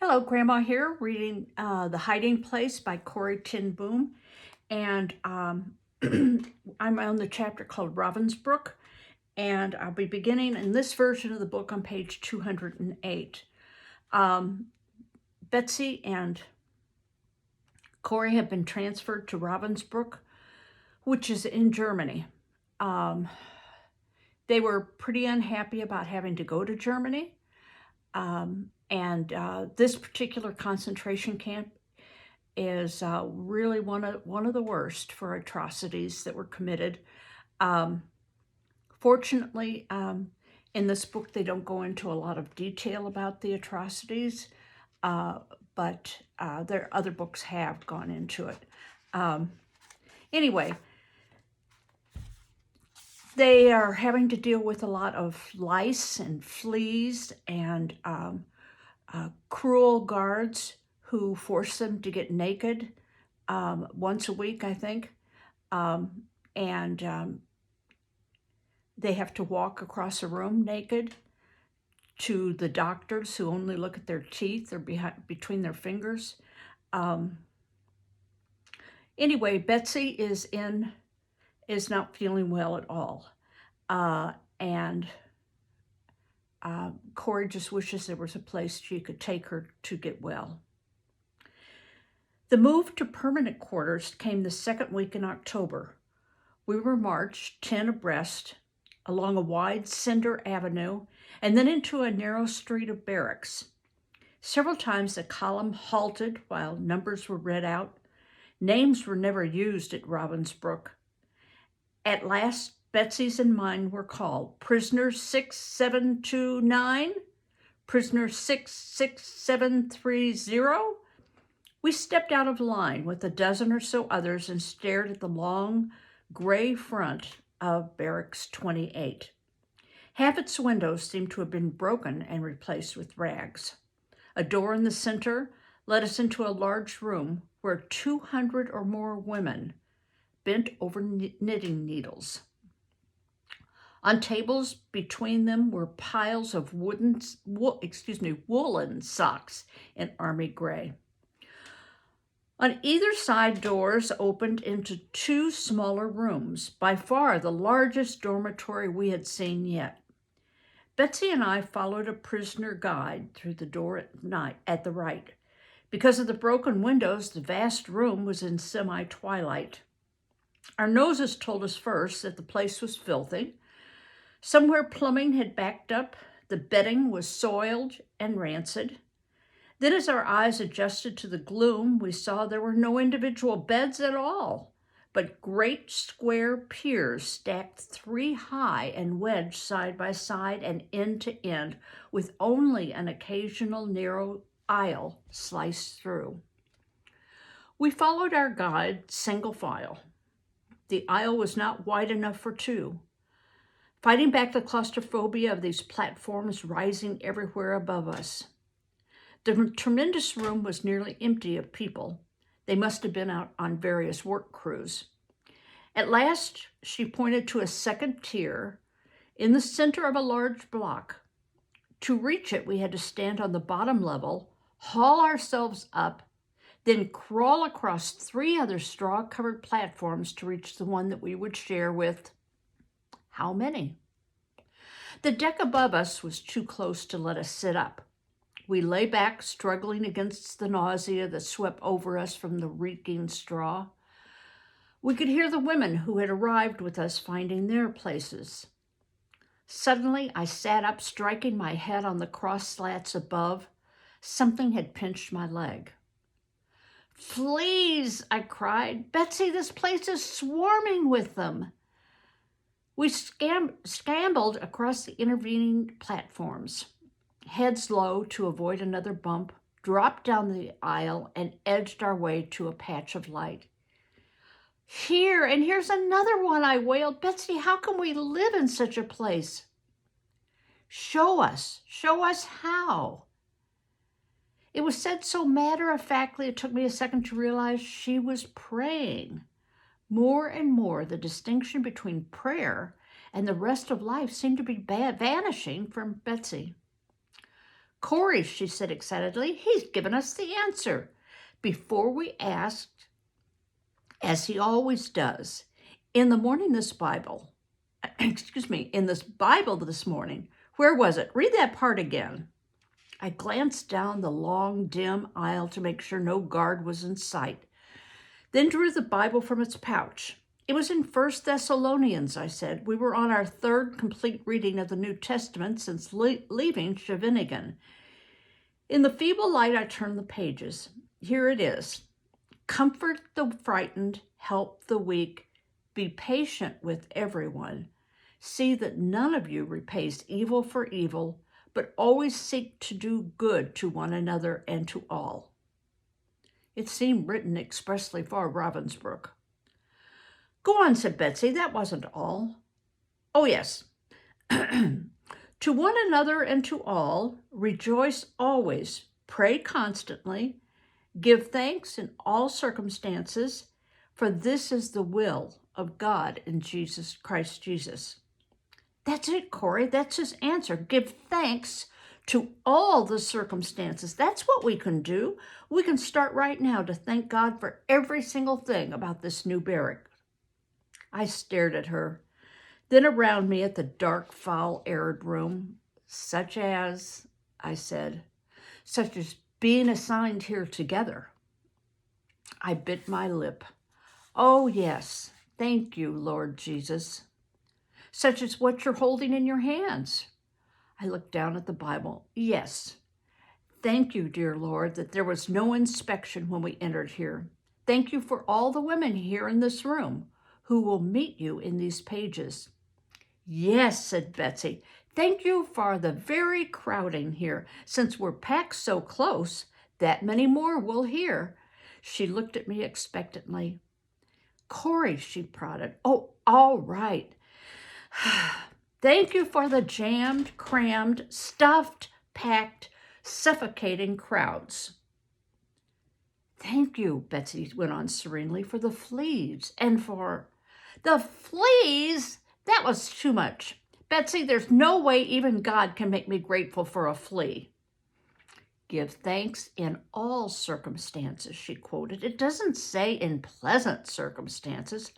Hello, Grandma here, reading The Hiding Place by Corrie and Betsy. And I'm on the chapter called Ravensbruck, and I'll be beginning in this version of the book on page 208. Betsy and Corrie have been transferred to Ravensbruck, which is in Germany. They were pretty unhappy about having to go to Germany. This particular concentration camp is really one of the worst for atrocities that were committed. Fortunately, in this book, they don't go into a lot of detail about the atrocities, but their other books have gone into it. Anyway, they are having to deal with a lot of lice and fleas and cruel guards who force them to get naked once a week, I think. They have to walk across a room naked to the doctors who only look at their teeth or between their fingers. Anyway, Betsy is not feeling well at all. Corrie just wishes there was a place she could take her to get well. The move to permanent quarters came the second week in October. We were marched 10 abreast along a wide cinder avenue and then into a narrow street of barracks. Several times the column halted while numbers were read out. Names were never used at Ravensbruck. At last, Betsy's and mine were called. Prisoner 6729, prisoner 66730. We stepped out of line with a dozen or so others and stared at the long, gray front of Barracks 28. Half its windows seemed to have been broken and replaced with rags. A door in the center led us into a large room where 200 or more women bent over knitting needles. On tables between them were piles of woolen socks in army gray. On either side, doors opened into two smaller rooms, by far the largest dormitory we had seen yet. Betsy and I followed a prisoner guide through the door at the right. Because of the broken windows, the vast room was in semi-twilight. Our noses told us first that the place was filthy. Somewhere plumbing had backed up, the bedding was soiled and rancid. Then as our eyes adjusted to the gloom, we saw there were no individual beds at all, but great square piers stacked 3 high and wedged side by side and end to end, with only an occasional narrow aisle sliced through. We followed our guide single file. The aisle was not wide enough for 2. Fighting back the claustrophobia of these platforms rising everywhere above us. The tremendous room was nearly empty of people. They must have been out on various work crews. At last, she pointed to a second tier in the center of a large block. To reach it, we had to stand on the bottom level, haul ourselves up, then crawl across 3 other straw-covered platforms to reach the one that we would share with how many? The deck above us was too close to let us sit up. We lay back, struggling against the nausea that swept over us from the reeking straw. We could hear the women who had arrived with us finding their places. Suddenly, I sat up, striking my head on the cross slats above. Something had pinched my leg. "Fleas!" I cried. "Betsy, this place is swarming with them." We scrambled across the intervening platforms, heads low to avoid another bump, dropped down the aisle, and edged our way to a patch of light. "Here, and here's another one," I wailed. "Betsy, how can we live in such a place?" Show us how." It was said so matter-of-factly it took me a second to realize she was praying. More and more, the distinction between prayer and the rest of life seemed to be vanishing from Betsy. Corrie, she said excitedly, he's given us the answer. Before we asked, as he always does, in the morning this Bible, in this Bible this morning, where was it? Read that part again. I glanced down the long, dim aisle to make sure no guard was in sight, then drew the Bible from its pouch. It was in 1 Thessalonians, I said. We were on our third complete reading of the New Testament since leaving Scheveningen. In the feeble light, I turned the pages. Here it is. Comfort the frightened, help the weak, be patient with everyone. See that none of you repays evil for evil, but always seek to do good to one another and to all. It seemed written expressly for Ravensbruck. Go on, said Betsy, that wasn't all. Oh, yes. To one another and to all, rejoice always, pray constantly, give thanks in all circumstances, for this is the will of God in Christ Jesus. That's it, Corrie. That's his answer. Give thanks to all the circumstances. That's what we can do. We can start right now to thank God for every single thing about this new barrack. I stared at her, then around me at the dark, foul, arid room, such as, I said, such as being assigned here together. I bit my lip. Oh, yes, thank you, Lord Jesus. Such as what you're holding in your hands. I looked down at the Bible. Yes, thank you, dear Lord, that there was no inspection when we entered here. Thank you for all the women here in this room who will meet you in these pages. Yes, said Betsy, thank you for the very crowding here. Since we're packed so close, that many more will hear. She looked at me expectantly. Corrie, she prodded. Oh, all right. Thank you for the jammed, crammed, stuffed, packed, suffocating crowds. Thank you, Betsy went on serenely, for the fleas and for... The fleas? That was too much. Betsy, there's no way even God can make me grateful for a flea. Give thanks in all circumstances, she quoted. It doesn't say in pleasant circumstances.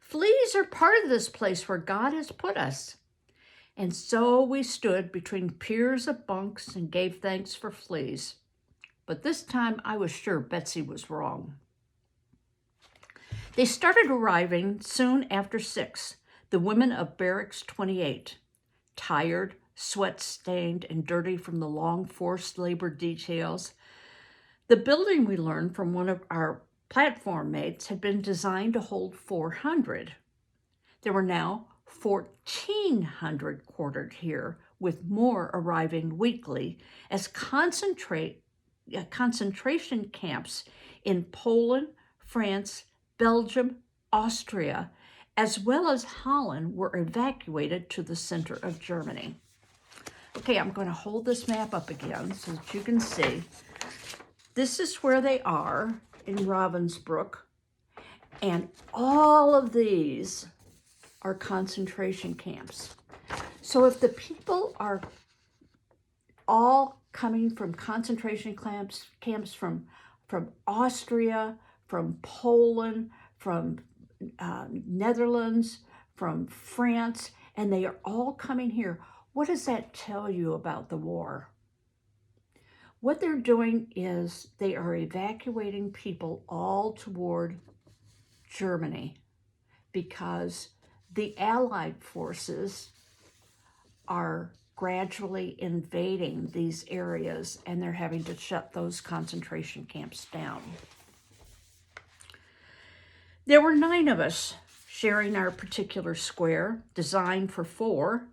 Fleas are part of this place where God has put us. And so we stood between piers of bunks and gave thanks for fleas. But this time I was sure Betsy was wrong. They started arriving soon after 6, the women of Barracks 28, tired, sweat-stained, and dirty from the long forced labor details. The building, we learned from one of our platform mates, had been designed to hold 400. There were now 1,400 quartered here, with more arriving weekly as concentration camps in Poland, France, Belgium, Austria, as well as Holland were evacuated to the center of Germany. Okay, I'm going to hold this map up again so that you can see. This is where they are in Ravensbruck, and all of these are concentration camps. So if the people are all coming from concentration camps from Austria, from Poland, from Netherlands, from France, and they are all coming here, what does that tell you about the war? What they're doing is they are evacuating people all toward Germany because the Allied forces are gradually invading these areas and they're having to shut those concentration camps down. There were 9 of us sharing our particular square, designed for 4,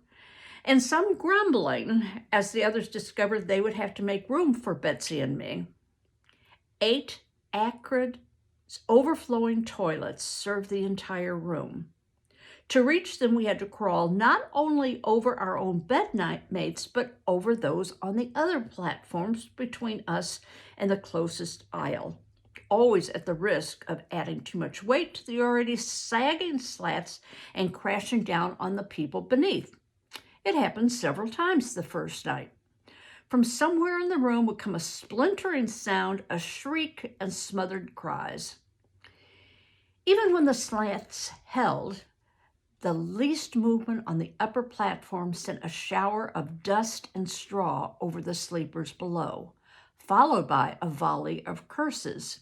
and some grumbling as the others discovered they would have to make room for Betsy and me. 8 acrid, overflowing toilets served the entire room. To reach them, we had to crawl not only over our own bed mates, but over those on the other platforms between us and the closest aisle, always at the risk of adding too much weight to the already sagging slats and crashing down on the people beneath. It happened several times the first night. From somewhere in the room would come a splintering sound, a shriek, and smothered cries. Even when the slats held, the least movement on the upper platform sent a shower of dust and straw over the sleepers below, followed by a volley of curses.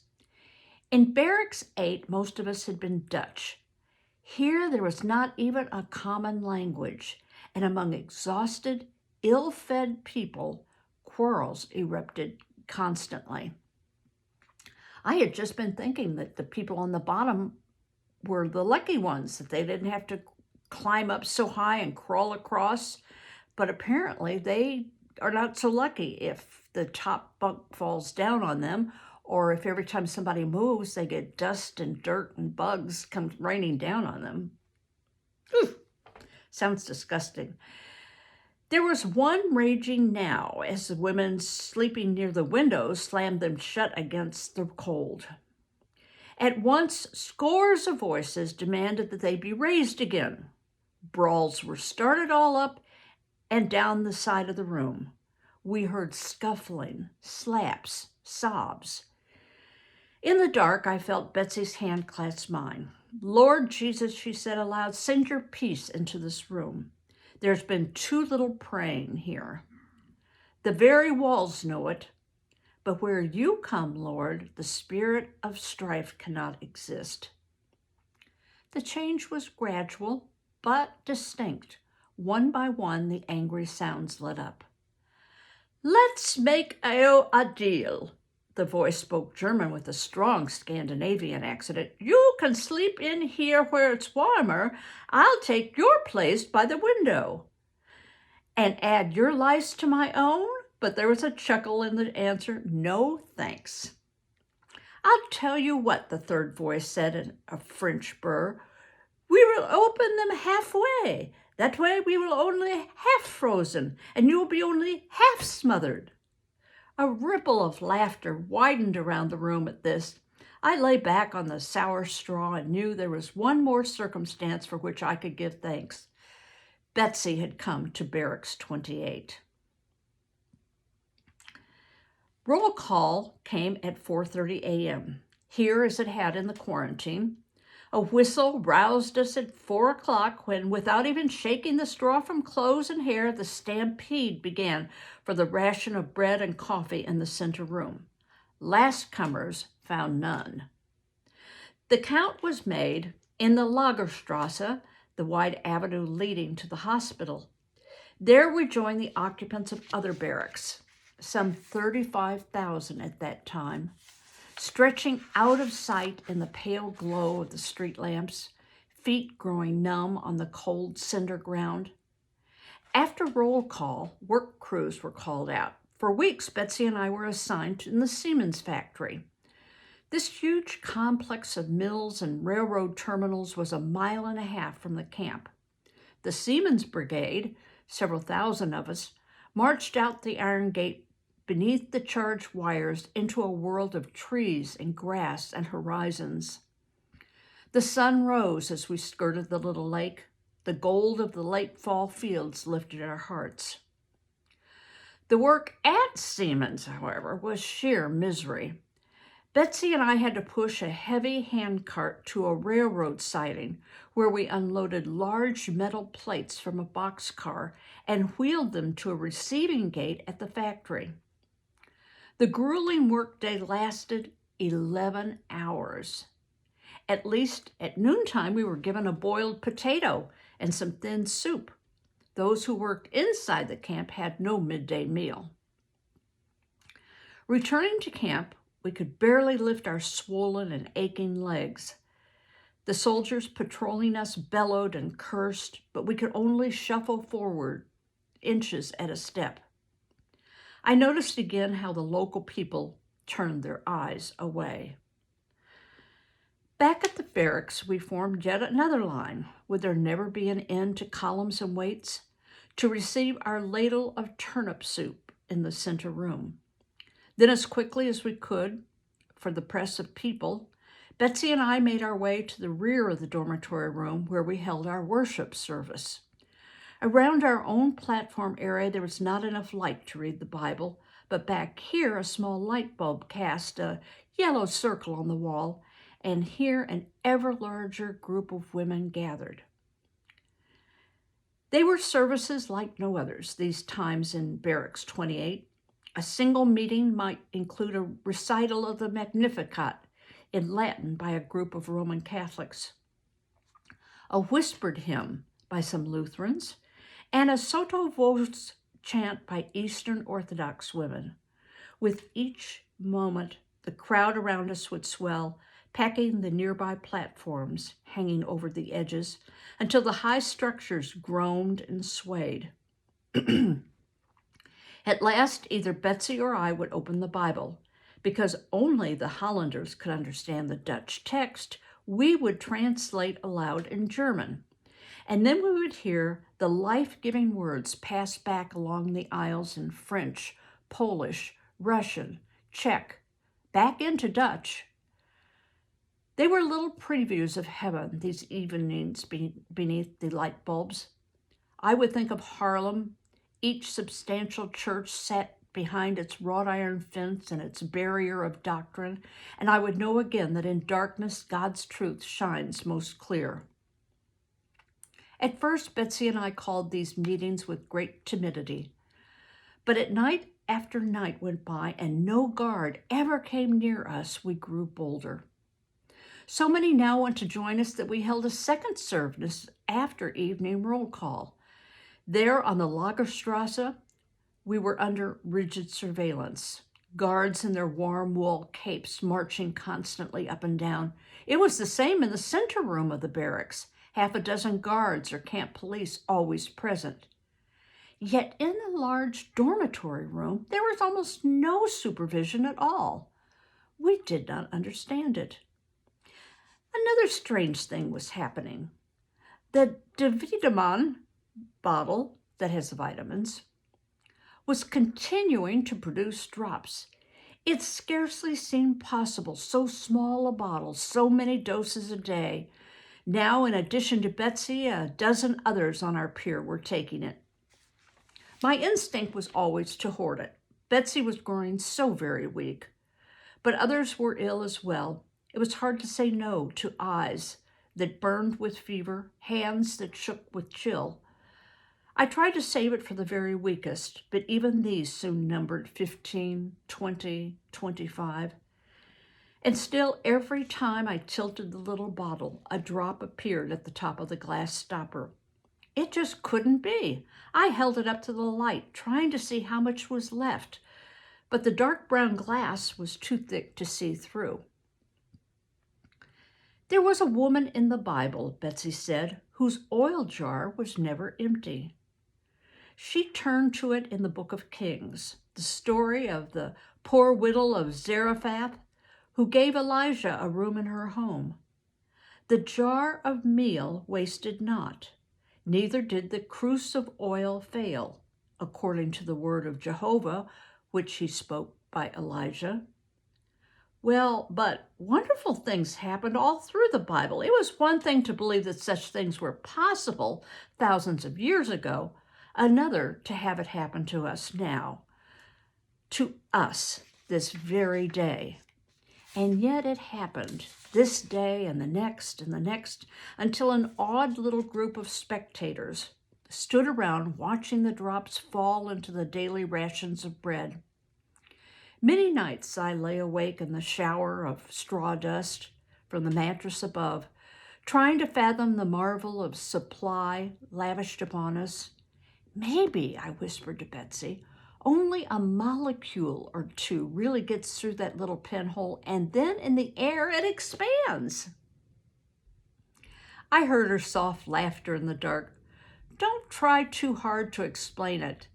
In Barracks 8, most of us had been Dutch. Here there was not even a common language, and among exhausted, ill-fed people, quarrels erupted constantly. I had just been thinking that the people on the bottom were the lucky ones, that they didn't have to climb up so high and crawl across, but apparently they are not so lucky if the top bunk falls down on them, or if every time somebody moves, they get dust and dirt and bugs come raining down on them. Ooh, sounds disgusting. There was one raging now as the women sleeping near the windows slammed them shut against the cold. At once, scores of voices demanded that they be raised again. Brawls were started all up and down the side of the room. We heard scuffling, slaps, sobs. In the dark, I felt Betsy's hand clasp mine. "Lord Jesus," she said aloud, "send your peace into this room. There's been too little praying here. The very walls know it. But where you come, Lord, the spirit of strife cannot exist." The change was gradual, but distinct. One by one, the angry sounds lit up. "Let's make a deal." The voice spoke German with a strong Scandinavian accent. "You can sleep in here where it's warmer. I'll take your place by the window and add your lice to my own." But there was a chuckle in the answer. "No, thanks." "I'll tell you what," the third voice said in a French burr. "We will open them halfway. That way we will only half frozen, and you will be only half smothered." A ripple of laughter widened around the room at this. I lay back on the sour straw and knew there was one more circumstance for which I could give thanks. Betsy had come to Barracks 28. Roll call came at 4:30 a.m., here as it had in the quarantine. A whistle roused us at 4 o'clock when, without even shaking the straw from clothes and hair, the stampede began for the ration of bread and coffee in the center room. Last comers found none. The count was made in the Lagerstrasse, the wide avenue leading to the hospital. There we joined the occupants of other barracks, some 35,000 at that time, stretching out of sight in the pale glow of the street lamps, feet growing numb on the cold cinder ground. After roll call, work crews were called out. For weeks, Betsy and I were assigned in the Siemens factory. This huge complex of mills and railroad terminals was 1.5 miles from the camp. The Siemens Brigade, several thousand of us, marched out the iron gate beneath the charged wires into a world of trees and grass and horizons. The sun rose as we skirted the little lake. The gold of the late fall fields lifted our hearts. The work at Siemens, however, was sheer misery. Betsy and I had to push a heavy handcart to a railroad siding where we unloaded large metal plates from a boxcar and wheeled them to a receiving gate at the factory. The grueling workday lasted 11 hours. At least at noontime, we were given a boiled potato and some thin soup. Those who worked inside the camp had no midday meal. Returning to camp, we could barely lift our swollen and aching legs. The soldiers patrolling us bellowed and cursed, but we could only shuffle forward, inches at a step. I noticed again how the local people turned their eyes away. Back at the barracks, we formed yet another line. Would there never be an end to columns and waits? To receive our ladle of turnip soup in the center room. Then, as quickly as we could, for the press of people, Betsy and I made our way to the rear of the dormitory room where we held our worship service. Around our own platform area, there was not enough light to read the Bible, but back here, a small light bulb cast a yellow circle on the wall, and here an ever larger group of women gathered. They were services like no others these times in Barracks 28. A single meeting might include a recital of the Magnificat in Latin by a group of Roman Catholics, a whispered hymn by some Lutherans, and a sotto voce chant by Eastern Orthodox women. With each moment, the crowd around us would swell, packing the nearby platforms hanging over the edges until the high structures groaned and swayed. At last, either Betsy or I would open the Bible. Because only the Hollanders could understand the Dutch text, we would translate aloud in German. And then we would hear the life-giving words pass back along the aisles in French, Polish, Russian, Czech, back into Dutch. They were little previews of heaven, these evenings beneath the light bulbs. I would think of Haarlem. Each substantial church sat behind its wrought iron fence and its barrier of doctrine, and I would know again that in darkness God's truth shines most clear. At first, Betsy and I called these meetings with great timidity, but at night after night went by and no guard ever came near us, we grew bolder. So many now want to join us that we held a second service after evening roll call. There on the Lagerstrasse, we were under rigid surveillance, guards in their warm wool capes marching constantly up and down. It was the same in the center room of the barracks, half a dozen guards or camp police always present. Yet in the large dormitory room, there was almost no supervision at all. We did not understand it. Another strange thing was happening. The De Wiedemann bottle that has vitamins was continuing to produce drops. It scarcely seemed possible, so small a bottle, so many doses a day. Now, in addition to Betsy, a dozen others on our pier were taking it. My instinct was always to hoard it. Betsy was growing so very weak, but others were ill as well. It was hard to say no to eyes that burned with fever, hands that shook with chill. I tried to save it for the very weakest, but even these soon numbered 15, 20, 25. And still, every time I tilted the little bottle, a drop appeared at the top of the glass stopper. It just couldn't be. I held it up to the light, trying to see how much was left, but the dark brown glass was too thick to see through. There was a woman in the Bible, Betsy said, whose oil jar was never empty. She turned to it in the book of Kings, the story of the poor widow of Zarephath who gave Elijah a room in her home. The jar of meal wasted not, neither did the cruse of oil fail, according to the word of Jehovah, which he spoke by Elijah. Well, but wonderful things happened all through the Bible. It was one thing to believe that such things were possible thousands of years ago, another to have it happen to us now, to us this very day. And yet it happened this day and the next, until an odd little group of spectators stood around watching the drops fall into the daily rations of bread. Many nights I lay awake in the shower of straw dust from the mattress above, trying to fathom the marvel of supply lavished upon us. Maybe, I whispered to Betsy, only a molecule or two really gets through that little pinhole, and then in the air it expands. I heard her soft laughter in the dark. Don't try too hard to explain it,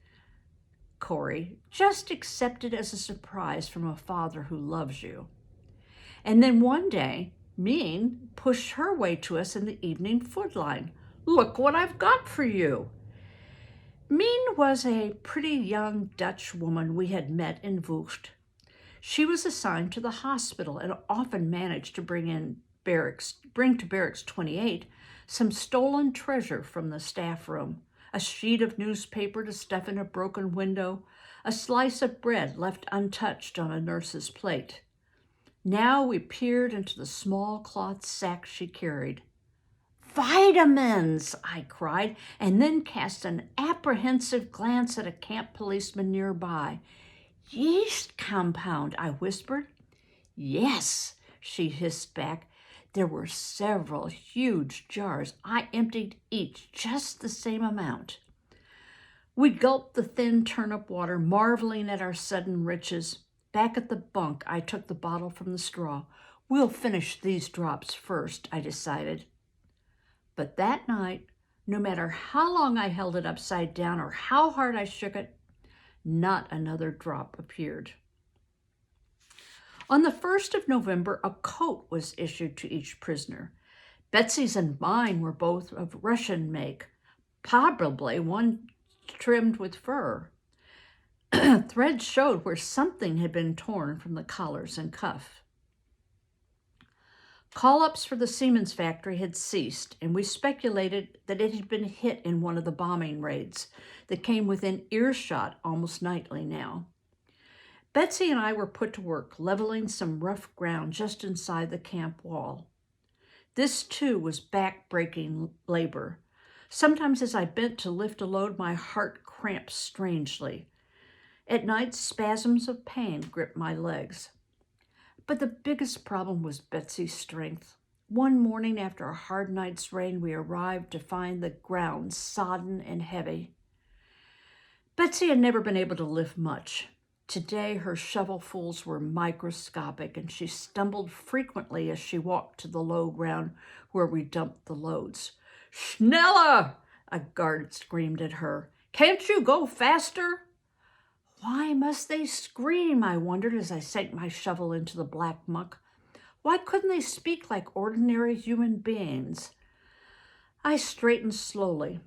Corrie. Just accept it as a surprise from a father who loves you. And then one day, Mean pushed her way to us in the evening food line. Look what I've got for you. Mien was a pretty young Dutch woman we had met in Vught. She was assigned to the hospital and often managed to bring to Barracks 28 some stolen treasure from the staff room, a sheet of newspaper to stuff in a broken window, a slice of bread left untouched on a nurse's plate. Now we peered into the small cloth sack she carried. "Vitamins!" I cried, and then cast an apprehensive glance at a camp policeman nearby. "Yeast compound," I whispered. "Yes," she hissed back. There were several huge jars. I emptied each just the same amount. We gulped the thin turnip water, marveling at our sudden riches. Back at the bunk, I took the bottle from the straw. "We'll finish these drops first," I decided. But that night, no matter how long I held it upside down or how hard I shook it, not another drop appeared. On the 1st of November, a coat was issued to each prisoner. Betsy's and mine were both of Russian make, probably one trimmed with fur. Threads showed where something had been torn from the collars and cuff. Call-ups for the Siemens factory had ceased, and we speculated that it had been hit in one of the bombing raids that came within earshot almost nightly now. Betsy and I were put to work leveling some rough ground just inside the camp wall. This, too, was back-breaking labor. Sometimes as I bent to lift a load, my heart cramped strangely. At night, spasms of pain gripped my legs. But the biggest problem was Betsy's strength. One morning after a hard night's rain, we arrived to find the ground sodden and heavy. Betsy had never been able to lift much. Today, her shovelfuls were microscopic, and she stumbled frequently as she walked to the low ground where we dumped the loads. "Schneller!" a guard screamed at her. "Can't you go faster?" Why must they scream? I wondered as I sank my shovel into the black muck. Why couldn't they speak like ordinary human beings? I straightened slowly,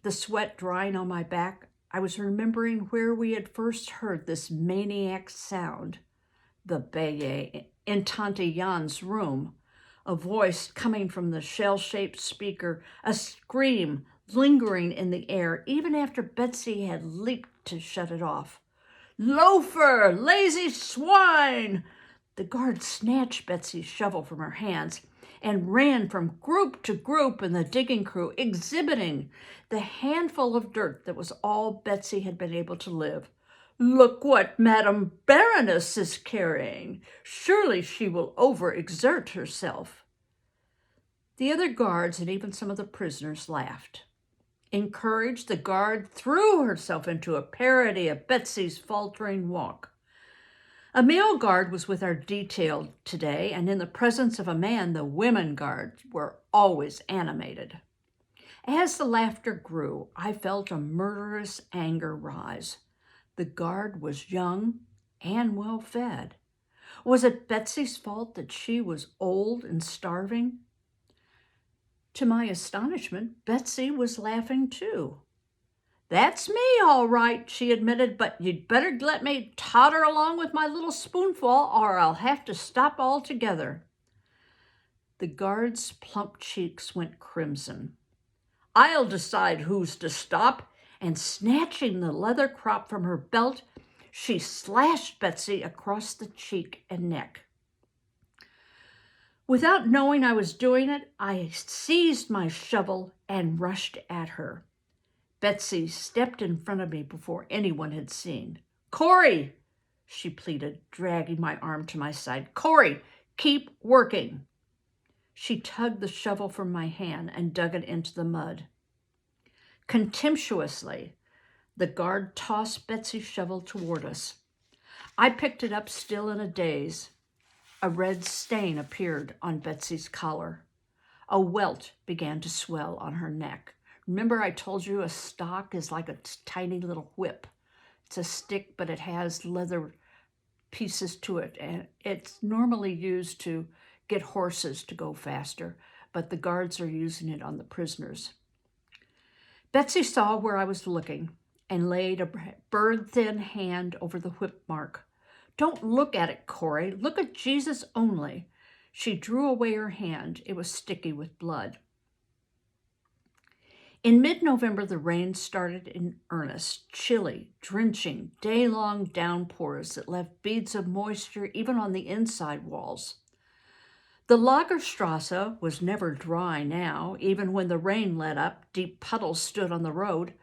the sweat drying on my back. I was remembering where we had first heard this maniac sound, the Baye in Tante Jan's room, a voice coming from the shell-shaped speaker, a scream lingering in the air even after Betsy had leaped to shut it off. "Loafer! Lazy swine!" The guard snatched Betsy's shovel from her hands and ran from group to group in the digging crew, exhibiting the handful of dirt that was all Betsy had been able to live. "Look what Madame Baroness is carrying. Surely she will overexert herself." The other guards and even some of the prisoners laughed. Encouraged, the guard threw herself into a parody of Betsy's faltering walk. A male guard was with our detail today, and in the presence of a man, the women guards were always animated. As the laughter grew, I felt a murderous anger rise. The guard was young and well-fed. Was it Betsy's fault that she was old and starving? To my astonishment, Betsy was laughing too. "That's me, all right," she admitted, "but you'd better let me totter along with my little spoonful or I'll have to stop altogether." The guard's plump cheeks went crimson. "I'll decide who's to stop," and snatching the leather crop from her belt, she slashed Betsy across the cheek and neck. Without knowing I was doing it, I seized my shovel and rushed at her. Betsy stepped in front of me before anyone had seen. "Corrie," she pleaded, dragging my arm to my side. "Corrie, keep working." She tugged the shovel from my hand and dug it into the mud. Contemptuously, the guard tossed Betsy's shovel toward us. I picked it up, still in a daze. A red stain appeared on Betsy's collar. A welt began to swell on her neck. Remember I told you a stock is like a tiny little whip. It's a stick, but it has leather pieces to it, and it's normally used to get horses to go faster, but the guards are using it on the prisoners. Betsy saw where I was looking and laid a bird-thin hand over the whip mark. "Don't look at it, Corrie. Look at Jesus only." She drew away her hand. It was sticky with blood. In mid-November, the rain started in earnest, chilly, drenching, day-long downpours that left beads of moisture even on the inside walls. The Lagerstrasse was never dry now. Even when the rain let up, deep puddles stood on the road.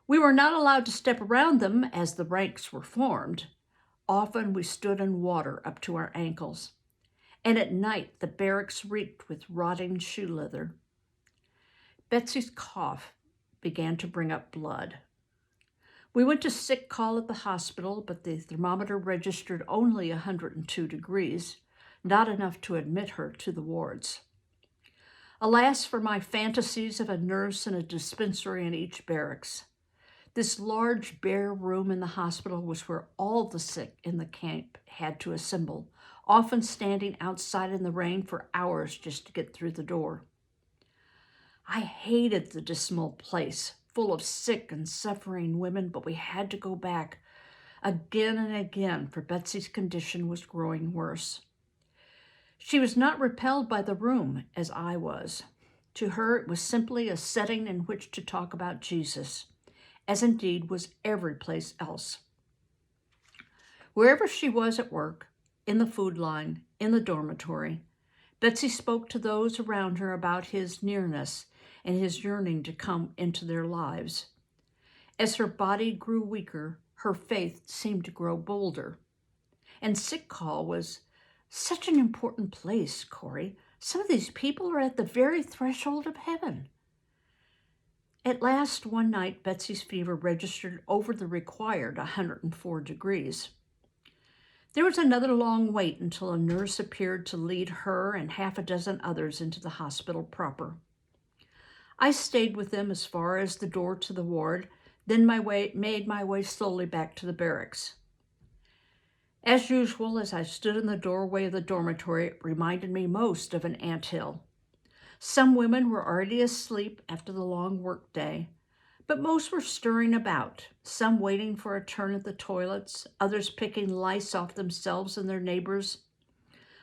We were not allowed to step around them as the ranks were formed. Often we stood in water up to our ankles. And at night, the barracks reeked with rotting shoe leather. Betsy's cough began to bring up blood. We went to sick call at the hospital, but the thermometer registered only 102 degrees, not enough to admit her to the wards. Alas for my fantasies of a nurse and a dispensary in each barracks. This large bare room in the hospital was where all the sick in the camp had to assemble, often standing outside in the rain for hours just to get through the door. I hated the dismal place, full of sick and suffering women, but we had to go back again and again, for Betsy's condition was growing worse. She was not repelled by the room as I was. To her, it was simply a setting in which to talk about Jesus, as indeed was every place else. Wherever she was at work, in the food line, in the dormitory, Betsy spoke to those around her about his nearness and his yearning to come into their lives. As her body grew weaker, her faith seemed to grow bolder. And sick call was such an important place, Corrie. Some of these people are at the very threshold of heaven. At last, one night, Betsy's fever registered over the required 104 degrees. There was another long wait until a nurse appeared to lead her and half a dozen others into the hospital proper. I stayed with them as far as the door to the ward, then made my way slowly back to the barracks. As usual, as I stood in the doorway of the dormitory, it reminded me most of an anthill. Some women were already asleep after the long work day, but most were stirring about, some waiting for a turn at the toilets, others picking lice off themselves and their neighbors.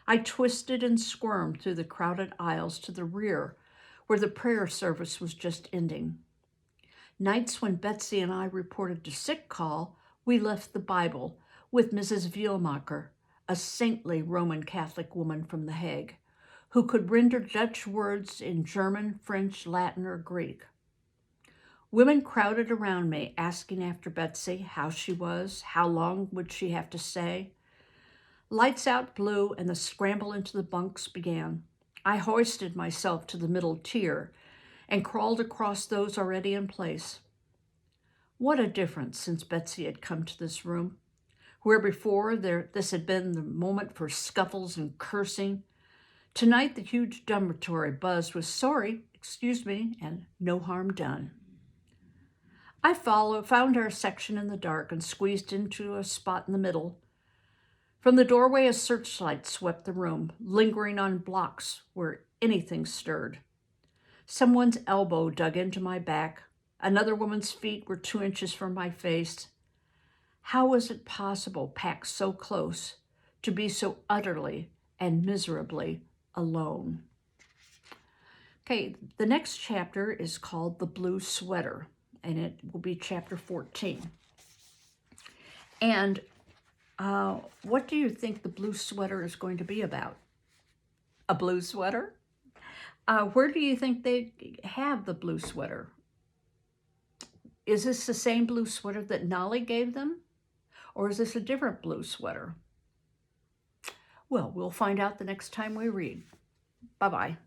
I twisted and squirmed through the crowded aisles to the rear, where the prayer service was just ending. Nights when Betsy and I reported to sick call, we left the Bible with Mrs. Vielmacher, a saintly Roman Catholic woman from The Hague, who could render Dutch words in German, French, Latin, or Greek. Women crowded around me, asking after Betsy, how she was, how long would she have to stay. Lights out blew, and the scramble into the bunks began. I hoisted myself to the middle tier and crawled across those already in place. What a difference since Betsy had come to this room, where before this had been the moment for scuffles and cursing. Tonight, the huge dormitory buzzed with sorry, excuse me, and no harm done. I found our section in the dark and squeezed into a spot in the middle. From the doorway, a searchlight swept the room, lingering on blocks where anything stirred. Someone's elbow dug into my back. Another woman's feet were 2 inches from my face. How was it possible, packed so close, to be so utterly and miserably alone? Okay, the next chapter is called The Blue Sweater, and it will be chapter 14. And what do you think the blue sweater is going to be about? A blue sweater? Where do you think they have the blue sweater? Is this the same blue sweater that Nolly gave them? Or is this a different blue sweater? Well, we'll find out the next time we read. Bye-bye.